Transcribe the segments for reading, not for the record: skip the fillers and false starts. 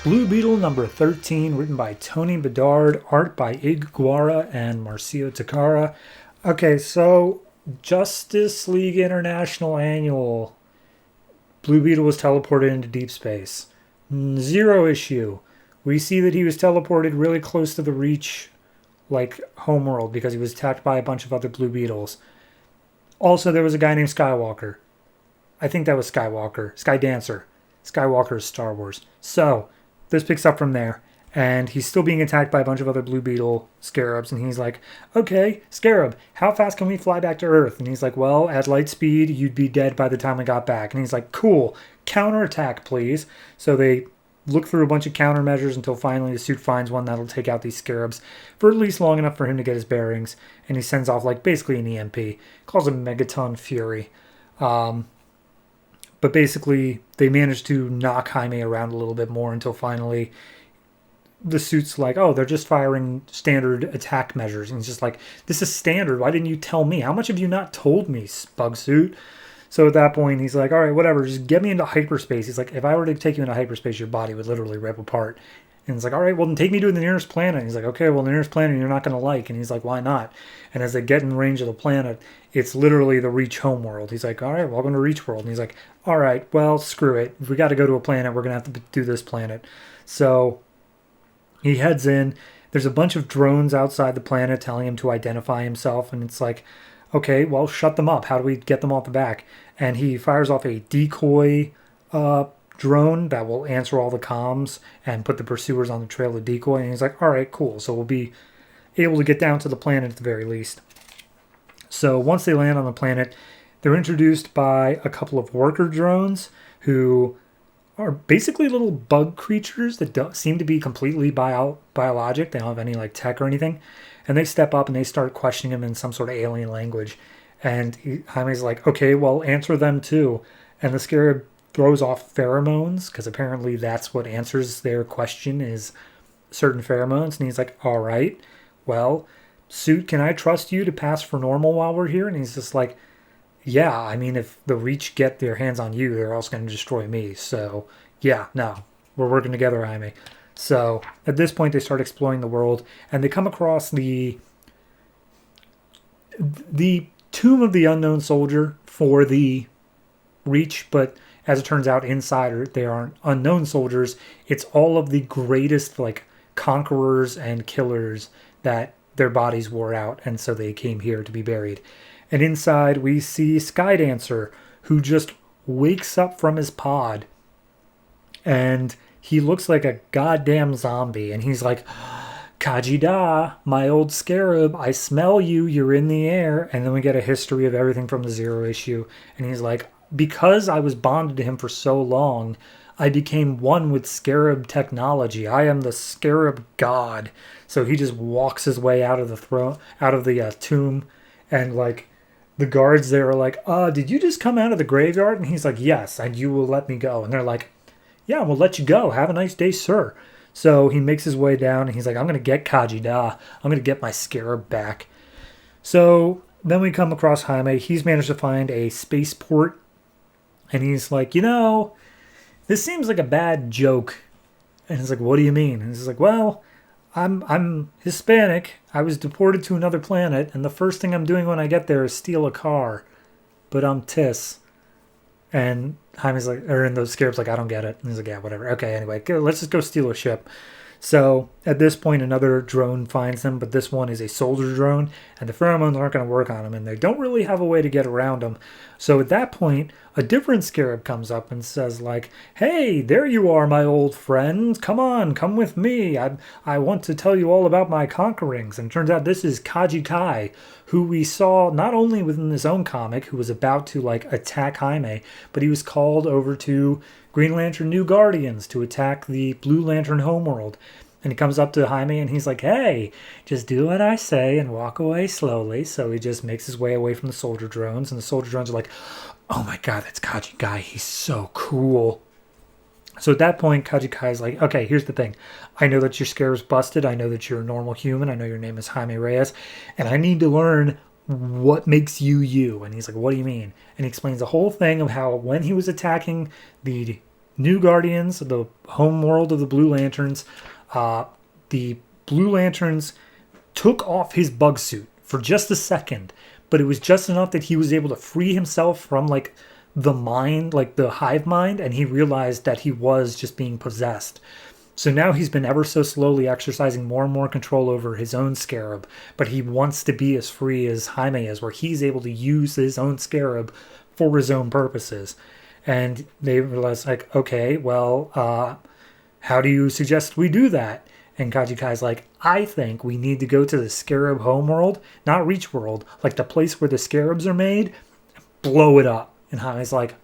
Blue Beetle number 13, written by Tony Bedard, art by Ig Guara and Marcio Takara. Okay, so Justice League International Annual. Blue Beetle was teleported into deep space. Zero issue. We see that he was teleported really close to the Reach, like, homeworld, because he was attacked by a bunch of other Blue Beetles. Also, there was a guy named Skywalker. I think that was Skywalker. Skydancer. Skywalker is Star Wars. So, this picks up from there. And he's still being attacked by a bunch of other Blue Beetle scarabs. And he's like, okay, Scarab, how fast can we fly back to Earth? And he's like, well, at light speed, you'd be dead by the time we got back. And he's like, cool, counterattack, please. So they look through a bunch of countermeasures until finally the suit finds one that'll take out these scarabs for at least long enough for him to get his bearings. And he sends off, like, basically an EMP. Calls him Megaton Fury. But basically, they manage to knock Jaime around a little bit more until finally the suit's like, oh, they're just firing standard attack measures. And he's just like, this is standard. Why didn't you tell me? How much have you not told me, bug suit? So at that point, he's like, all right, whatever. Just get me into hyperspace. He's like, if I were to take you into hyperspace, your body would literally rip apart. And he's like, all right, well, then take me to the nearest planet. And he's like, okay, well, the nearest planet you're not going to like. And he's like, why not? And as they get in range of the planet, it's literally the Reach homeworld. He's like, all right, welcome to Reach World. And he's like, all right, well, screw it. If we got to go to a planet, we're going to have to do this planet. So he heads in. There's a bunch of drones outside the planet telling him to identify himself. And it's like, okay, well, shut them up. How do we get them off the back? And he fires off a decoy drone that will answer all the comms and put the pursuers on the trail of decoy. And he's like, all right, cool. So we'll be able to get down to the planet at the very least. So once they land on the planet, they're introduced by a couple of worker drones who are basically little bug creatures that don't seem to be completely biologic. They don't have any like tech or anything. And they step up and they start questioning him in some sort of alien language. And Jaime's like, okay, well, answer them too. And the scarab throws off pheromones, because apparently that's what answers their question is certain pheromones. And he's like, all right, well, suit, can I trust you to pass for normal while we're here? And he's just like, yeah, I mean, if the Reach get their hands on you, they're also going to destroy me. So, yeah, no, we're working together, Jaime. So, at this point, they start exploring the world, and they come across the tomb of the unknown soldier for the Reach, but as it turns out, inside they aren't unknown soldiers. It's all of the greatest, like, conquerors and killers that their bodies wore out, and so they came here to be buried. And inside, we see Skydancer, who just wakes up from his pod, and he looks like a goddamn zombie. And he's like, Kajida, my old scarab, I smell you, you're in the air. And then we get a history of everything from the Zero issue. And he's like, because I was bonded to him for so long, I became one with scarab technology. I am the scarab god. So he just walks his way out of the tomb, and like, the guards there are like, did you just come out of the graveyard? And he's like, yes, and you will let me go. And they're like, yeah, we'll let you go. Have a nice day, sir. So he makes his way down, and he's like, I'm going to get Kajida. I'm going to get my scarab back. So then we come across Jaime. He's managed to find a spaceport, and he's like, this seems like a bad joke. And he's like, what do you mean? And he's like, well, I'm Hispanic. I was deported to another planet, and the first thing I'm doing when I get there is steal a car. But I'm Tis. And Jaime's like, and the scarab's like, I don't get it. And he's like, yeah, whatever. Okay, anyway, let's just go steal a ship. So at this point, another drone finds them, but this one is a soldier drone, and the pheromones aren't going to work on them, and they don't really have a way to get around them. So at that point, a different scarab comes up and says, like, hey, there you are, my old friend. Come on, come with me. I want to tell you all about my conquerings. And it turns out this is Kaji Kai, who we saw not only within his own comic, who was about to, like, attack Jaime, but he was called over to Green Lantern New Guardians to attack the Blue Lantern homeworld. And he comes up to Jaime and he's like, hey, just do what I say and walk away slowly. So he just makes his way away from the soldier drones. And the soldier drones are like, oh my God, that's Kaji Kai. He's so cool. So at that point, Kaji Kai's like, okay, here's the thing. I know that your scarab's busted. I know that you're a normal human. I know your name is Jaime Reyes. And I need to learn what makes you you. And he's like, what do you mean? And he explains the whole thing of how when he was attacking the New Guardians, the home world of the Blue Lanterns. The Blue Lanterns took off his bug suit for just a second, but it was just enough that he was able to free himself from like the mind, like the hive mind, and he realized that he was just being possessed. So now he's been ever so slowly exercising more and more control over his own scarab, but he wants to be as free as Jaime is, where he's able to use his own scarab for his own purposes. And they realize, like, okay, well, how do you suggest we do that? And Kajikai's like, I think we need to go to the Scarab homeworld, not Reach World, like the place where the Scarabs are made, blow it up. And Jaime's like,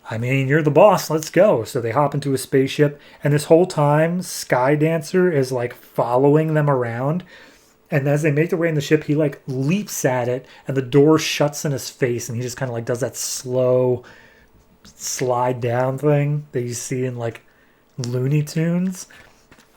I mean, you're the boss, let's go. So they hop into a spaceship, and this whole time, Sky Dancer is like following them around. And as they make their way in the ship, he like leaps at it, and the door shuts in his face, and he just kind of like does that slow slide down thing that you see in like Looney Tunes.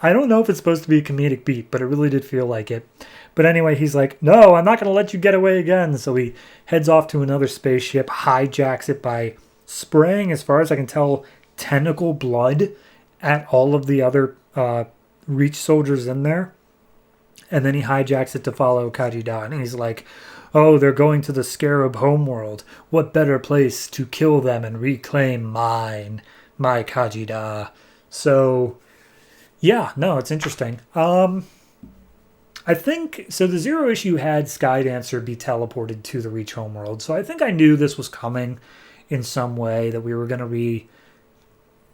I don't know if it's supposed to be a comedic beat, but it really did feel like it. But anyway, he's like, no, I'm not going to let you get away again. So he heads off to another spaceship, hijacks it by spraying, as far as I can tell, tentacle blood at all of the other Reach soldiers in there. And then he hijacks it to follow Kajida. And he's like, oh, they're going to the Scarab homeworld. What better place to kill them and reclaim my Kajida? So, yeah, no, it's interesting. I think, so the Zero issue had Skydancer be teleported to the Reach homeworld. So I think I knew this was coming in some way, that we were going to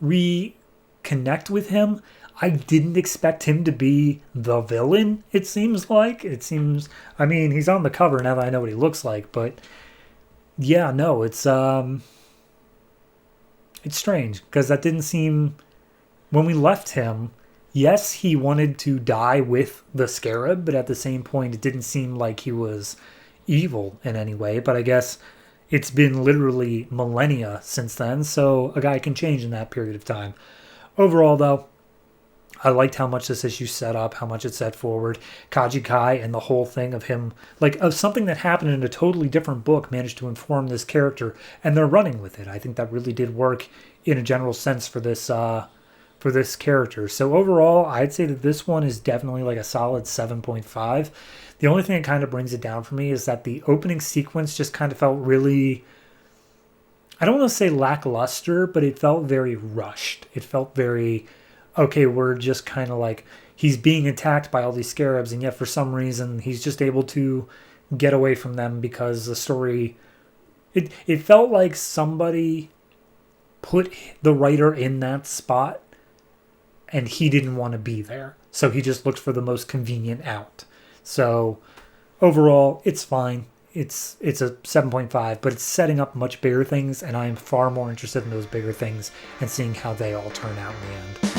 reconnect with him. I didn't expect him to be the villain, it seems like. I mean, he's on the cover now that I know what he looks like, but yeah, no, it's strange, because that didn't seem, when we left him, yes, he wanted to die with the Scarab, but at the same point, it didn't seem like he was evil in any way. But I guess it's been literally millennia since then, so a guy can change in that period of time. Overall, though, I liked how much this issue set up, how much it set forward. Kaji Kai and the whole thing of him, like, of something that happened in a totally different book managed to inform this character, and they're running with it. I think that really did work in a general sense for this character. So overall, I'd say that this one is definitely like a solid 7.5. The only thing that kind of brings it down for me is that the opening sequence just kind of felt really, I don't want to say lackluster, but it felt very rushed. It felt very, okay, we're just kind of like, he's being attacked by all these scarabs, and yet for some reason he's just able to get away from them because the story, it felt like somebody put the writer in that spot and he didn't want to be there. So he just looked for the most convenient out. So overall, it's fine. It's a 7.5, but it's setting up much bigger things, and I am far more interested in those bigger things and seeing how they all turn out in the end.